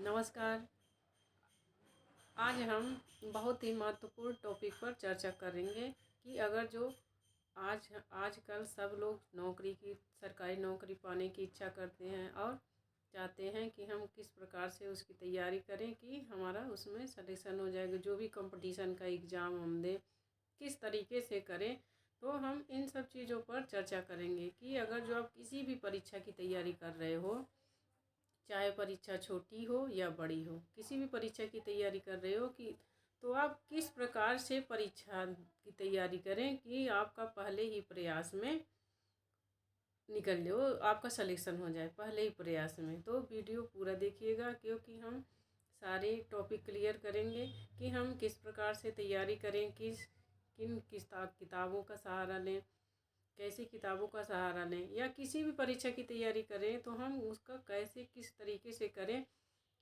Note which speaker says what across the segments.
Speaker 1: नमस्कार। आज हम बहुत ही महत्वपूर्ण टॉपिक पर चर्चा करेंगे कि अगर जो आजकल सब लोग सरकारी नौकरी पाने की इच्छा करते हैं और चाहते हैं कि हम किस प्रकार से उसकी तैयारी करें कि हमारा उसमें सिलेक्शन हो जाएगा। जो भी कंपटीशन का एग्ज़ाम हम दें किस तरीके से करें, तो हम इन सब चीज़ों पर चर्चा करेंगे कि अगर जो आप किसी भी परीक्षा की तैयारी कर रहे हो, चाहे परीक्षा छोटी हो या बड़ी हो, किसी भी परीक्षा की तैयारी कर रहे हो कि तो आप किस प्रकार से परीक्षा की तैयारी करें कि आपका पहले ही प्रयास में निकल जाओ, आपका सिलेक्शन हो जाए पहले ही प्रयास में। तो वीडियो पूरा देखिएगा क्योंकि हम सारे टॉपिक क्लियर करेंगे कि हम किस प्रकार से तैयारी करें, किन किताबों का सहारा लें, कैसी किताबों का सहारा लें, या किसी भी परीक्षा की तैयारी करें तो हम उसका कैसे किस तरीके से करें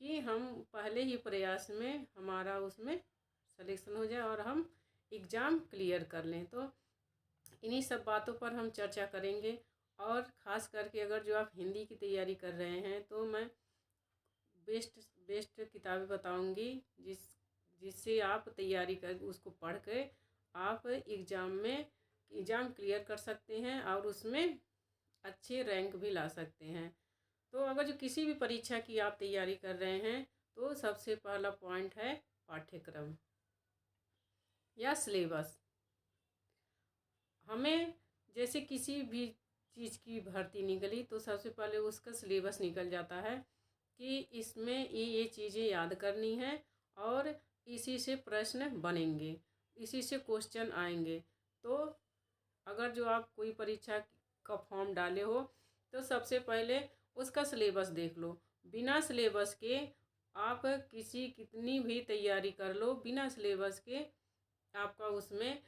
Speaker 1: कि हम पहले ही प्रयास में हमारा उसमें सिलेक्शन हो जाए और हम एग्ज़ाम क्लियर कर लें। तो इन्हीं सब बातों पर हम चर्चा करेंगे। और ख़ास करके अगर जो आप हिंदी की तैयारी कर रहे हैं तो मैं बेस्ट किताबें बताऊंगी जिससे आप तैयारी कर उसको पढ़ के आप एग्ज़ाम क्लियर कर सकते हैं और उसमें अच्छे रैंक भी ला सकते हैं। तो अगर जो किसी भी परीक्षा की आप तैयारी कर रहे हैं तो सबसे पहला पॉइंट है पाठ्यक्रम या सिलेबस। हमें जैसे किसी भी चीज़ की भर्ती निकली तो सबसे पहले उसका सिलेबस निकल जाता है कि इसमें ये चीज़ें याद करनी है और इसी से प्रश्न बनेंगे, इसी से क्वेश्चन आएंगे। तो अगर जो आप कोई परीक्षा का फॉर्म डाले हो तो सबसे पहले उसका सिलेबस देख लो। बिना सिलेबस के आप कितनी भी तैयारी कर लो, बिना सिलेबस के आपका उसमें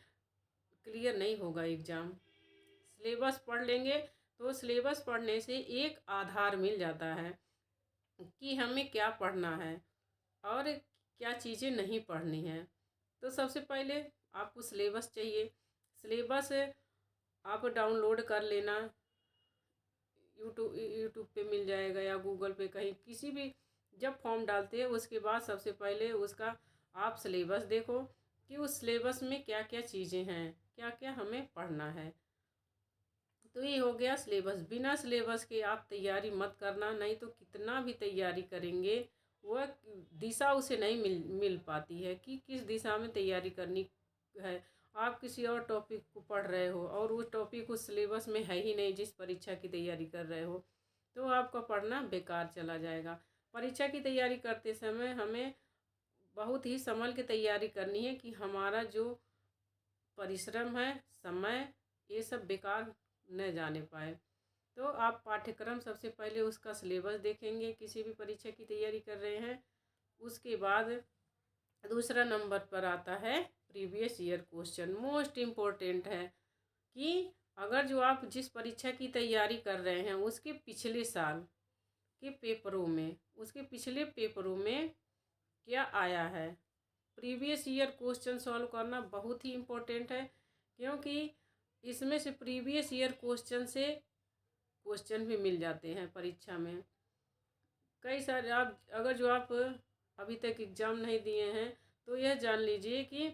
Speaker 1: क्लियर नहीं होगा एग्ज़ाम। सिलेबस पढ़ लेंगे तो सिलेबस पढ़ने से एक आधार मिल जाता है कि हमें क्या पढ़ना है और क्या चीज़ें नहीं पढ़नी है। तो सबसे पहले आपको सिलेबस चाहिए। सिलेबस आप डाउनलोड कर लेना, यूट्यूब पे मिल जाएगा या गूगल पे कहीं, किसी भी जब फॉर्म डालते हैं उसके बाद सबसे पहले उसका आप सिलेबस देखो कि उस सिलेबस में क्या क्या चीज़ें हैं, क्या क्या हमें पढ़ना है। तो ये हो गया सिलेबस। बिना सिलेबस के आप तैयारी मत करना, नहीं तो कितना भी तैयारी करेंगे वह दिशा उसे नहीं मिल पाती है कि किस दिशा में तैयारी करनी है। आप किसी और टॉपिक को पढ़ रहे हो और वो टॉपिक उस सिलेबस में है ही नहीं जिस परीक्षा की तैयारी कर रहे हो, तो आपका पढ़ना बेकार चला जाएगा। परीक्षा की तैयारी करते समय हमें बहुत ही संभल के तैयारी करनी है कि हमारा जो परिश्रम है, समय, ये सब बेकार न जाने पाए। तो आप पाठ्यक्रम सबसे पहले उसका सिलेबस देखेंगे किसी भी परीक्षा की तैयारी कर रहे हैं। उसके बाद दूसरा नंबर पर आता है previous year question. Most important है कि अगर जो आप जिस परीक्षा की तैयारी कर रहे हैं उसके पिछले साल के पेपरों में, उसके पिछले पेपरों में क्या आया है। प्रीवियस ईयर क्वेश्चन सॉल्व करना बहुत ही इम्पोर्टेंट है क्योंकि इसमें से प्रीवियस ईयर क्वेश्चन से क्वेश्चन भी मिल जाते हैं परीक्षा में। कई सारे आप अभी तक एग्ज़ाम नहीं दिए हैं तो यह जान लीजिए कि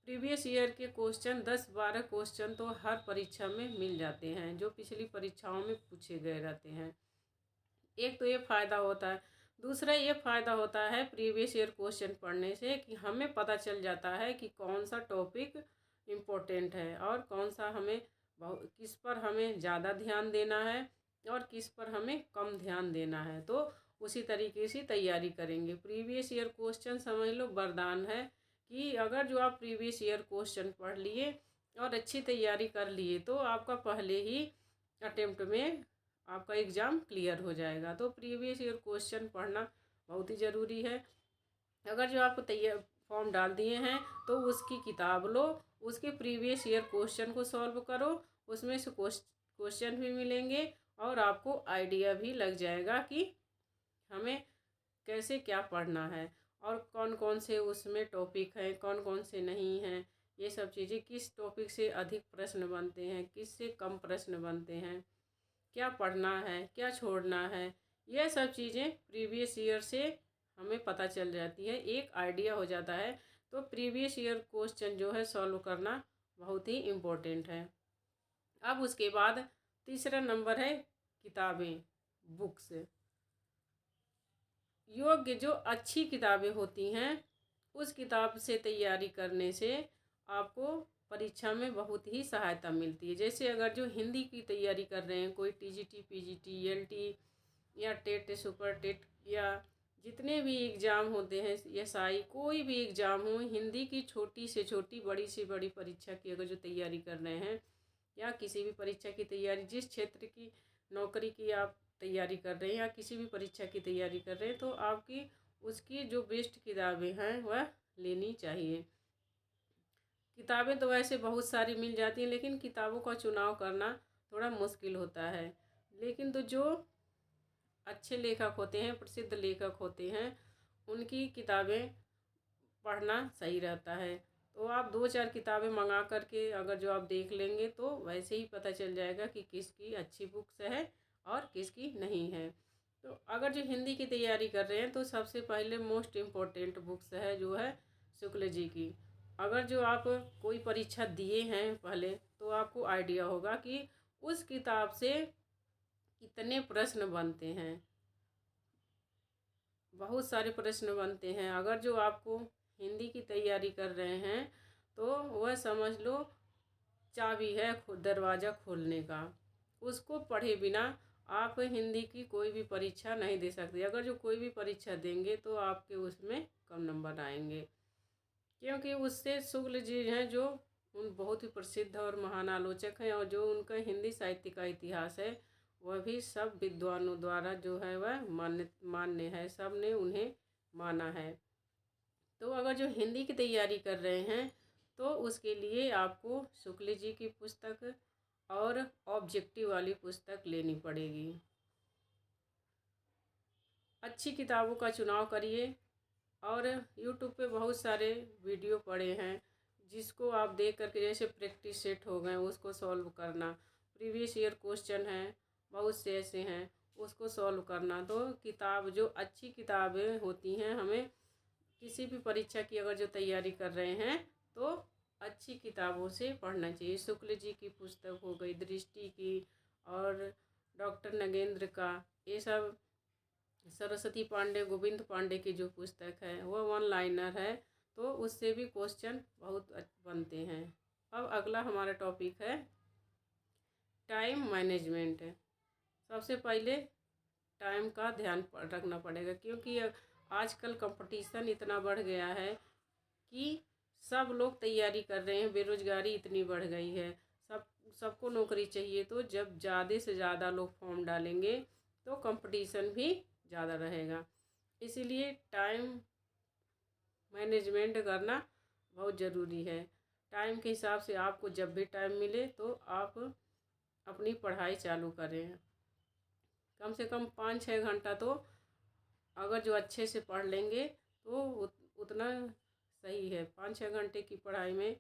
Speaker 1: प्रीवियस ईयर के क्वेश्चन 10-12 क्वेश्चन तो हर परीक्षा में मिल जाते हैं जो पिछली परीक्षाओं में पूछे गए रहते हैं। एक तो ये फ़ायदा होता है। दूसरा ये फ़ायदा होता है प्रीवियस ईयर क्वेश्चन पढ़ने से कि हमें पता चल जाता है कि कौन सा टॉपिक इम्पोर्टेंट है और कौन सा किस पर हमें ज़्यादा ध्यान देना है और किस पर हमें कम ध्यान देना है। तो उसी तरीके से तैयारी करेंगे। प्रीवियस ईयर क्वेश्चन समझ लो वरदान है कि अगर जो आप प्रीवियस ईयर क्वेश्चन पढ़ लिए और अच्छी तैयारी कर लिए तो आपका पहले ही अटेम्प्ट में आपका एग्ज़ाम क्लियर हो जाएगा। तो प्रीवियस ईयर क्वेश्चन पढ़ना बहुत ही ज़रूरी है। अगर जो आप फॉर्म डाल दिए हैं तो उसकी किताब लो, उसके प्रीवियस ईयर क्वेश्चन को सॉल्व करो, उसमें से क्वेश्चन भी मिलेंगे और आपको आइडिया भी लग जाएगा कि हमें कैसे क्या पढ़ना है और कौन कौन से उसमें टॉपिक हैं, कौन कौन से नहीं हैं। ये सब चीज़ें किस टॉपिक से अधिक प्रश्न बनते हैं, किस से कम प्रश्न बनते हैं, क्या पढ़ना है, क्या छोड़ना है, यह सब चीज़ें प्रीवियस ईयर से हमें पता चल जाती है, एक आइडिया हो जाता है। तो प्रीवियस ईयर क्वेश्चन जो है सॉल्व करना बहुत ही इम्पोर्टेंट है। अब उसके बाद तीसरा नंबर है किताबें, बुक्स। योग्य जो अच्छी किताबें होती हैं उस किताब से तैयारी करने से आपको परीक्षा में बहुत ही सहायता मिलती है। जैसे अगर जो हिंदी की तैयारी कर रहे हैं, कोई टीजीटी, पीजीटी, एलटी या टेट, सुपर टेट या जितने भी एग्ज़ाम होते हैं, एसआई, कोई भी एग्ज़ाम हो, हिंदी की छोटी से छोटी, बड़ी से बड़ी परीक्षा की अगर जो तैयारी कर रहे हैं या किसी भी परीक्षा की तैयारी, जिस क्षेत्र की नौकरी की आप तैयारी कर रहे हैं या किसी भी परीक्षा की तैयारी कर रहे हैं, तो आपकी उसकी जो बेस्ट किताबें हैं वह लेनी चाहिए। किताबें तो वैसे बहुत सारी मिल जाती हैं, लेकिन किताबों का चुनाव करना थोड़ा मुश्किल होता है। लेकिन तो जो अच्छे लेखक होते हैं, प्रसिद्ध लेखक होते हैं, उनकी किताबें पढ़ना सही रहता है। तो आप 2-4 किताबें मंगा करके अगर जो आप देख लेंगे तो वैसे ही पता चल जाएगा कि किसकी अच्छी बुक्स है और किसकी नहीं है। तो अगर जो हिंदी की तैयारी कर रहे हैं तो सबसे पहले मोस्ट इम्पोर्टेंट बुक्स है जो है शुक्ल जी की। अगर जो आप कोई परीक्षा दिए हैं पहले तो आपको आइडिया होगा कि उस किताब से कितने प्रश्न बनते हैं। बहुत सारे प्रश्न बनते हैं। अगर जो आपको हिंदी की तैयारी कर रहे हैं तो वह समझ लो चाबी है दरवाज़ा खोलने का। उसको पढ़े बिना आप हिंदी की कोई भी परीक्षा नहीं दे सकते। अगर जो कोई भी परीक्षा देंगे तो आपके उसमें कम नंबर आएंगे, क्योंकि उससे शुक्ल जी हैं जो उन बहुत ही प्रसिद्ध और महान आलोचक हैं, और जो उनका हिंदी साहित्य का इतिहास है वह भी सब विद्वानों द्वारा जो है वह मान्य है, सब ने उन्हें माना है। तो अगर जो हिंदी की तैयारी कर रहे हैं तो उसके लिए आपको शुक्ल जी की पुस्तक और ऑब्जेक्टिव वाली पुस्तक लेनी पड़ेगी। अच्छी किताबों का चुनाव करिए। और यूट्यूब पे बहुत सारे वीडियो पड़े हैं जिसको आप देख करके, जैसे प्रैक्टिस सेट हो गए उसको सॉल्व करना, प्रीवियस ईयर क्वेश्चन हैं बहुत से ऐसे हैं उसको सॉल्व करना। तो किताब जो अच्छी किताबें होती हैं, हमें किसी भी परीक्षा की अगर जो तैयारी कर रहे हैं तो अच्छी किताबों से पढ़ना चाहिए। शुक्ल जी की पुस्तक हो गई, दृष्टि की, और डॉक्टर नगेंद्र का, ये सब, सरस्वती पांडे, गोविंद पांडे की जो पुस्तक है वो वन लाइनर है, तो उससे भी क्वेश्चन बहुत बनते हैं। अब अगला हमारा टॉपिक है टाइम मैनेजमेंट। सबसे पहले टाइम का ध्यान रखना पड़ेगा, क्योंकि आजकल कंपटीशन इतना बढ़ गया है कि सब लोग तैयारी कर रहे हैं, बेरोजगारी इतनी बढ़ गई है, सबको नौकरी चाहिए। तो जब ज़्यादा से ज़्यादा लोग फॉर्म डालेंगे तो कंपटीशन भी ज़्यादा रहेगा। इसीलिए टाइम मैनेजमेंट करना बहुत ज़रूरी है। टाइम के हिसाब से आपको जब भी टाइम मिले तो आप अपनी पढ़ाई चालू करें। कम से कम 5-6 घंटा तो अगर जो अच्छे से पढ़ लेंगे तो उतना सही है। 5-6 घंटे की पढ़ाई में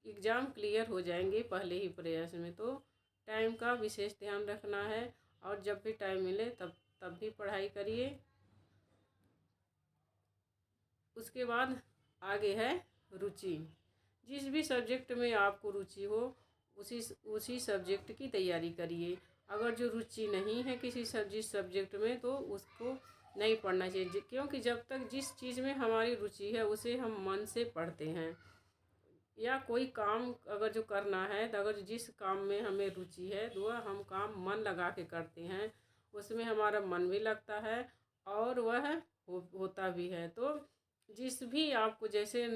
Speaker 1: एग्ज़ाम क्लियर हो जाएंगे पहले ही प्रयास में। तो टाइम का विशेष ध्यान रखना है, और जब भी टाइम मिले तब भी पढ़ाई करिए। उसके बाद आगे है रुचि। जिस भी सब्जेक्ट में आपको रुचि हो उसी सब्जेक्ट की तैयारी करिए। अगर जो रुचि नहीं है किसी जिस सब्जेक्ट में तो उसको नहीं पढ़ना चाहिए, क्योंकि जब तक जिस चीज़ में हमारी रुचि है उसे हम मन से पढ़ते हैं, या कोई काम अगर जो करना है तो अगर जिस काम में हमें रुचि है तो वह हम काम मन लगा के करते हैं, उसमें हमारा मन भी लगता है और वह होता भी है। तो जिस भी आपको, जैसे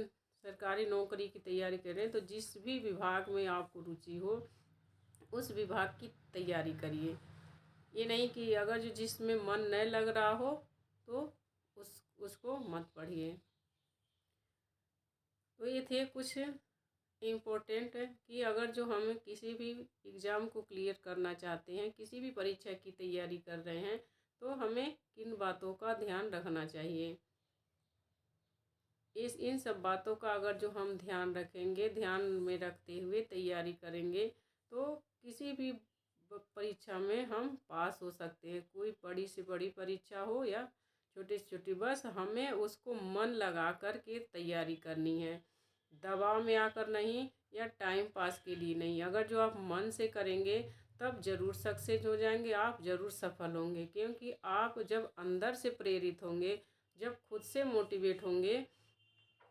Speaker 1: सरकारी नौकरी की तैयारी कर रहे हैं, तो जिस भी विभाग में आपको रुचि हो उस विभाग की तैयारी करिए। ये नहीं कि अगर जो जिसमें मन नहीं लग रहा हो तो उसको मत पढ़िए। तो ये थे कुछ इम्पोर्टेंट है कि अगर जो हम किसी भी एग्ज़ाम को क्लियर करना चाहते हैं, किसी भी परीक्षा की तैयारी कर रहे हैं, तो हमें किन बातों का ध्यान रखना चाहिए। इन सब बातों का अगर जो हम ध्यान रखेंगे, ध्यान में रखते हुए तैयारी करेंगे, तो किसी भी परीक्षा में हम पास हो सकते हैं। कोई बड़ी से बड़ी परीक्षा हो या छोटी छोटी, बस हमें उसको मन लगा कर के तैयारी करनी है, दबाव में आकर नहीं या टाइम पास के लिए नहीं। अगर जो आप मन से करेंगे तब ज़रूर सक्सेस हो जाएंगे, आप ज़रूर सफल होंगे। क्योंकि आप जब अंदर से प्रेरित होंगे, जब खुद से मोटिवेट होंगे,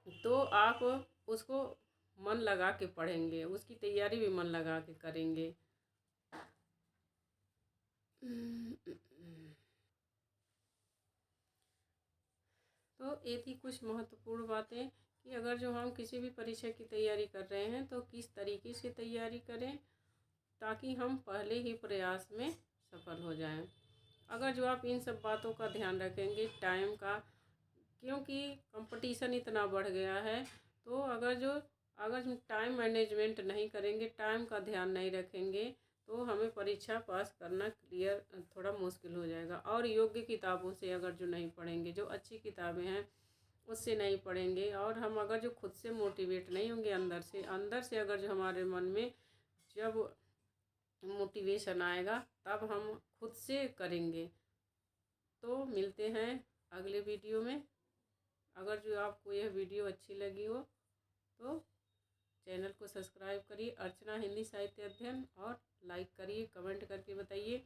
Speaker 1: तो आप उसको मन लगा के पढ़ेंगे, उसकी तैयारी भी मन लगा के करेंगे। तो ये थी कुछ महत्वपूर्ण बातें कि अगर जो हम किसी भी परीक्षा की तैयारी कर रहे हैं तो किस तरीके से तैयारी करें ताकि हम पहले ही प्रयास में सफल हो जाएं। अगर जो आप इन सब बातों का ध्यान रखेंगे, टाइम का, क्योंकि कंपटीशन इतना बढ़ गया है, तो अगर हम टाइम मैनेजमेंट नहीं करेंगे, टाइम का ध्यान नहीं रखेंगे, तो हमें परीक्षा पास करना क्लियर थोड़ा मुश्किल हो जाएगा। और योग्य किताबों से अगर जो नहीं पढ़ेंगे, जो अच्छी किताबें हैं उससे नहीं पढ़ेंगे, और हम अगर जो खुद से मोटिवेट नहीं होंगे, अंदर से अगर जो हमारे मन में जब मोटिवेशन आएगा तब हम खुद से करेंगे। तो मिलते हैं अगले वीडियो में। अगर जो आपको यह वीडियो अच्छी लगी हो तो चैनल को सब्सक्राइब करिए, अर्चना हिंदी साहित्य अध्ययन, और लाइक करिए, कमेंट करके बताइए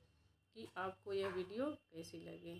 Speaker 1: कि आपको यह वीडियो कैसी लगी।